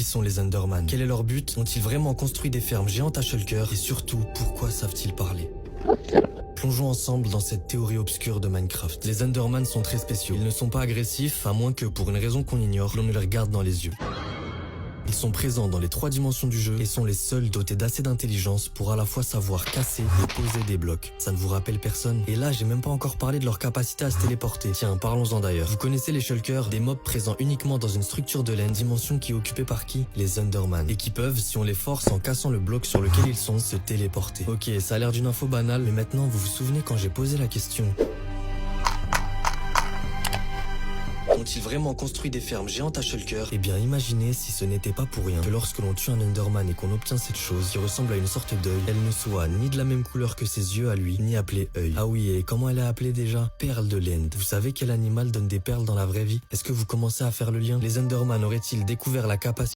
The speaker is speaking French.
sont les Enderman? Quel est leur but? Ont-ils vraiment construit des fermes géantes à Shulker? Et surtout, pourquoi savent-ils parler? Plongeons ensemble dans cette théorie obscure de Minecraft. Les Enderman sont très spéciaux. Ils ne sont pas agressifs, à moins que, pour une raison qu'on ignore, l'on ne les regarde dans les yeux. Ils sont présents dans les 3 dimensions du jeu et sont les seuls dotés d'assez d'intelligence pour à la fois savoir casser et poser des blocs. Ça ne vous rappelle personne? Et là, j'ai même pas encore parlé de leur capacité à se téléporter. Tiens, parlons-en d'ailleurs. Vous connaissez les Shulkers, des mobs présents uniquement dans une structure de laine, dimension qui est occupée par qui? Les Enderman. Et qui peuvent, si on les force en cassant le bloc sur lequel ils sont, se téléporter. Ok, ça a l'air d'une info banale, mais maintenant, vous vous souvenez quand j'ai posé la question? Ont-ils vraiment construit des fermes géantes à Shulker? Eh bien, imaginez si ce n'était pas pour rien que lorsque l'on tue un Enderman et qu'on obtient cette chose qui ressemble à une sorte d'œil, elle ne soit ni de la même couleur que ses yeux à lui, ni appelée œil. Ah oui, et comment elle est appelée déjà? Perle de l'End. Vous savez quel animal donne des perles dans la vraie vie? Est-ce que vous commencez à faire le lien? Les Enderman auraient-ils découvert la capacité